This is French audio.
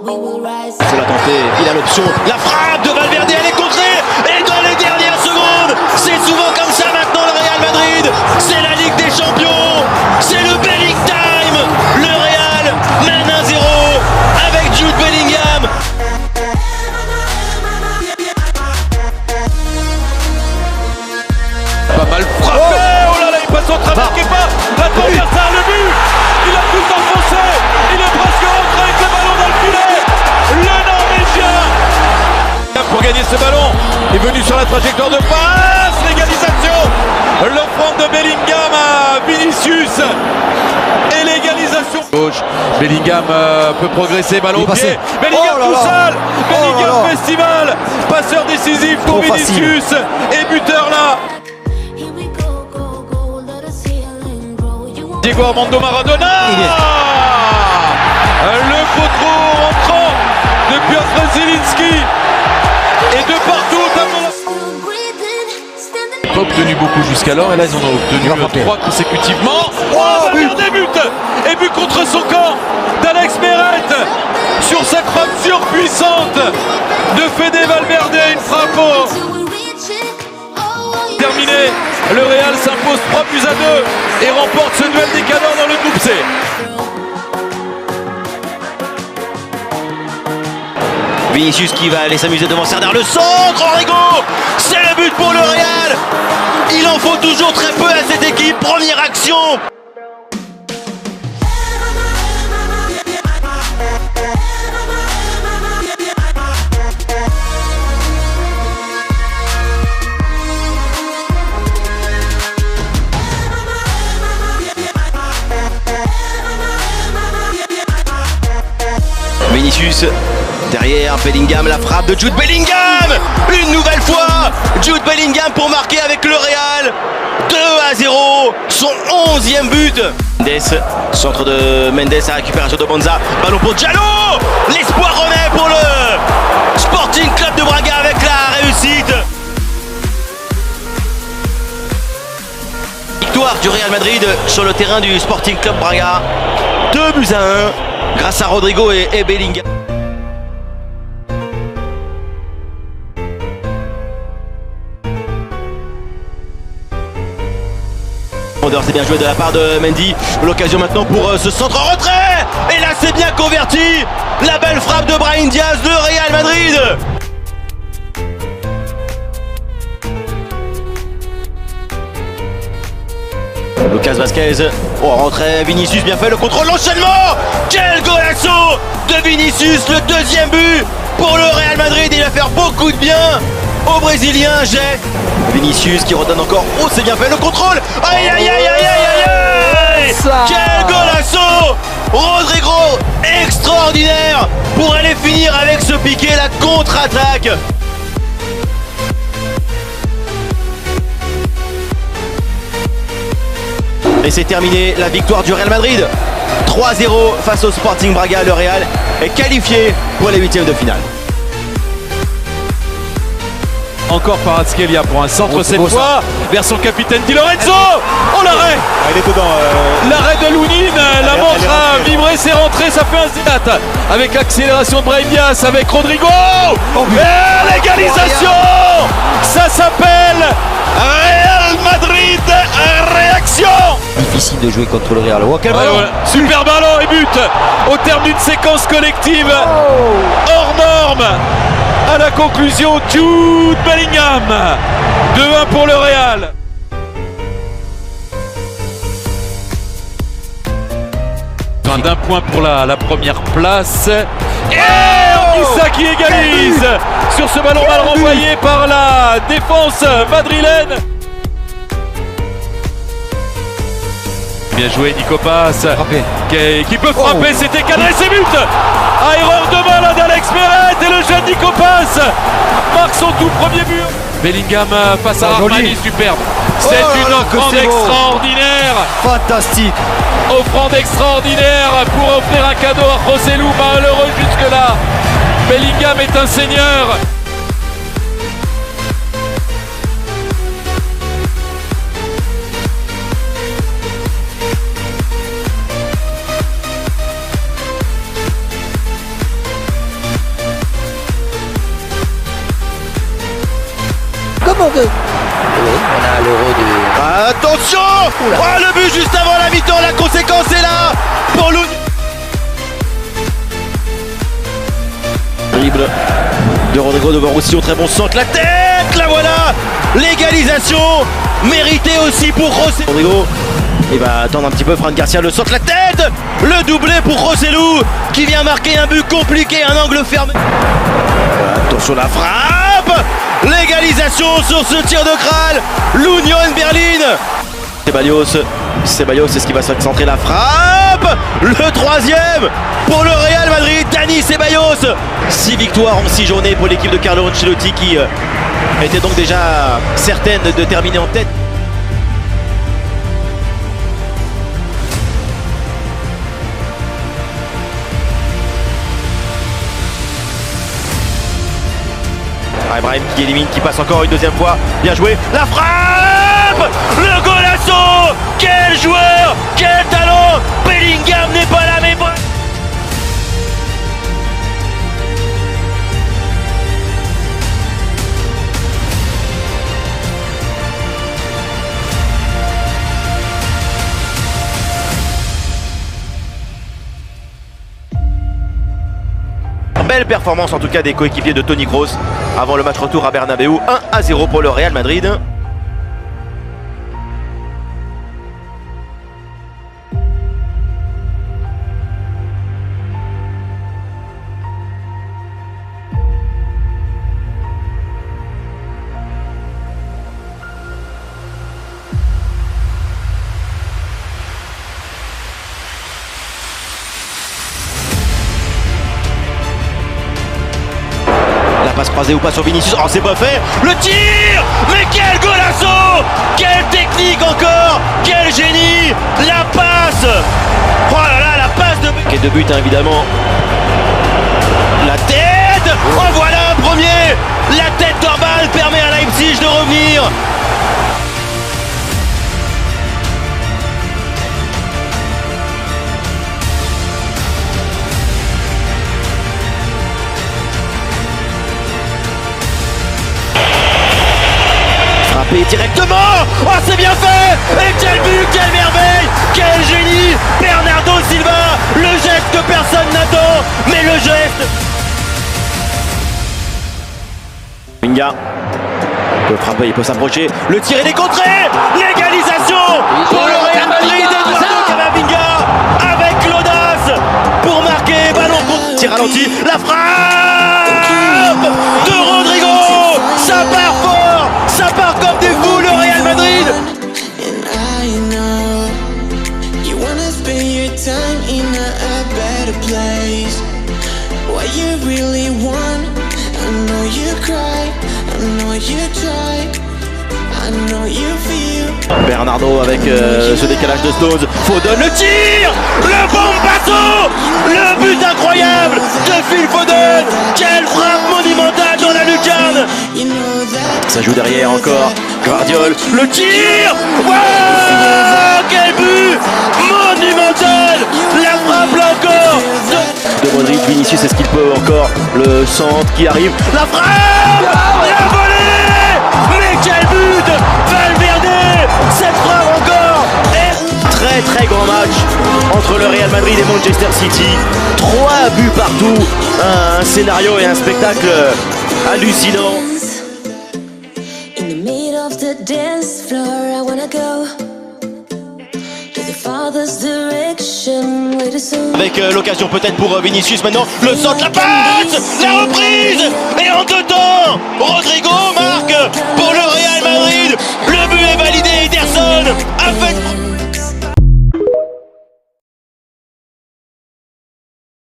faut la tenter, il a l'option, la frappe de Valverde, elle est contrée, et dans les dernières secondes, c'est souvent comme ça maintenant le Real Madrid, c'est la Ligue des Champions, c'est le Belling Time, le Real mène 1-0 avec Jude Bellingham. Pas mal frappé, oh là là, il passe au travers Kepa, la transversale, le but, il a tout enfoncé, il est presque rentré avec le ballon dans le filet, le Norvégien pour gagner ce ballon, est venu sur la trajectoire de passe, l'égalisation, l'offrande de Bellingham à Vinicius, et l'égalisation. Gauche, Bellingham peut progresser, ballon au pied, Bellingham tout seul, Bellingham festival, passeur décisif pour Vinicius, et buteur là. Diego Armando Maradona, le potro entrant de Piotr Zielinski et de partout pas obtenu beaucoup jusqu'alors et là ils en ont obtenu 3 consécutivement. Oh, Valverde but et but contre son camp d'Alex Meret sur sa frappe surpuissante de Fede Valverde, une frappe terminé. Le Real s'impose 3-2 et remporte ce duel des cadors dans le groupe C. Vinicius qui va aller s'amuser devant Serdar, le centre, Rodrigo, c'est le but pour le Real. Il en faut toujours très peu à cette équipe, première action. Vinicius, derrière Bellingham, la frappe de Jude Bellingham. Une nouvelle fois, Jude Bellingham pour marquer avec le Real. 2-0, son 11e but. Mendes, centre de Mendes à récupération de Bonza. Ballon pour Diallo. L'espoir renaît pour le Sporting Club de Braga avec la réussite. Victoire du Real Madrid sur le terrain du Sporting Club Braga. 2-1 grâce à Rodrigo et Bellingham. C'est bien joué de la part de Mendy. L'occasion maintenant pour ce centre en retrait. Et là c'est bien converti. La belle frappe de Brahim Diaz, le Real Madrid. Lucas Vazquez, oh rentrée, Vinicius bien fait, le contrôle, l'enchaînement. Quel golasso de Vinicius, le deuxième but pour le Real Madrid. Il va faire beaucoup de bien au Brésilien, jet. Vinicius qui redonne encore, oh c'est bien fait, le contrôle. Aïe aïe aïe aïe aïe aïe. Quel golasso. Rodrigo, extraordinaire pour aller finir avec ce piqué, la contre-attaque. Et c'est terminé, la victoire du Real Madrid. 3-0 face au Sporting Braga. Le Real est qualifié pour les 8e de finale. Encore Kvaratskhelia pour un centre cette fois vers son capitaine Di Lorenzo. Oh l'arrêt, il est dedans. L'arrêt de Lounine, la montre a vibré, c'est rentré, ça fait un zénat avec l'accélération de Brahim Diaz avec Rodrigo. Et l'égalisation, ça s'appelle Real Madrid réaction. Difficile de jouer contre le Real. Oh, quel ballon. Voilà. Super ballon et but au terme d'une séquence collective hors norme. À la conclusion, Jude Bellingham. 2-1 pour le Real. D'un point pour la première place. Et Anguissa qui égalise sur ce ballon mal renvoyé par la défense madrilène. Bien joué Nico Pass qui peut frapper, c'était cadré, c'est but. Erreur de main là d'Alex Meret et le jeune Nico Pass marque son tout premier but. Bellingham face à Rahmani, superbe. C'est une offrande extraordinaire. Fantastique. Offrande extraordinaire pour offrir un cadeau à José Lu, malheureux jusque-là. Bellingham est un seigneur. Oui, on a l'euro de... Attention! Oula. Oh, le but juste avant la mi-temps, la conséquence est là pour l'Union. Dribble de Rodrigo de Roussillon, très bon centre, la tête, la voilà! L'égalisation méritée aussi pour José. Rodrigo, il va attendre un petit peu, Fran Garcia le centre, la tête! Le doublé pour Rossellou qui vient marquer un but compliqué, un angle fermé. Attention la frappe! L'égalisation sur ce tir de Kral, l'Union Berlin. Ceballos, c'est ce qui va se centrer la frappe. Le troisième pour le Real Madrid, Dani Ceballos. 6 victoires en 6 journées pour l'équipe de Carlo Ancelotti qui était donc déjà certaine de terminer en tête. Ibrahim qui élimine, qui passe encore une deuxième fois. Bien joué. La frappe! Le golasso! Quel joueur! Quel talent! Bellingham n'est pas là, mais bon. Belle performance en tout cas des coéquipiers de Toni Kroos avant le match retour à Bernabeu. 1-0 pour le Real Madrid. Passe croisée ou pas sur Vinicius, oh c'est pas fait, le tir, mais quel golasso, quelle technique encore, quel génie, la passe, oh là là, la passe de but, et de but hein, évidemment, la tête, oh voilà un premier, la tête d'Orban permet à Leipzig de revenir. Directement, oh c'est bien fait, et quel but, quelle merveille, quel génie, Bernardo Silva, le geste que personne n'attend, mais le geste. Minga peut frapper, il peut s'approcher, le tir il est contré, l'égalisation pour le Real Madrid, Eduardo Camavinga avec l'audace pour marquer, ballon contre, tir ralenti, la frappe de Rodrigo, ça part fort, ça part comme des fous le Real Madrid. Bernardo avec ce décalage de Stones, Foden le tir, le bombasso, le but incroyable de Phil Foden, quelle frappe monumentale dans la lucarne. Ça joue derrière encore, Guardiol, le tir, wow, quel but monumental, la frappe là encore de Modric, Vinicius, est-ce qu'il peut encore, le centre qui arrive, la frappe, la volée, mais quel but, Valverde, cette frappe encore, et très grand match entre le Real Madrid et Manchester City, 3 buts partout, un scénario et un spectacle hallucinant. Dance floor, I wanna go to the Father's direction. Avec l'occasion peut-être pour Vinicius maintenant, le centre, la passe, la reprise, et en deux temps, Rodrigo marque pour le Real Madrid.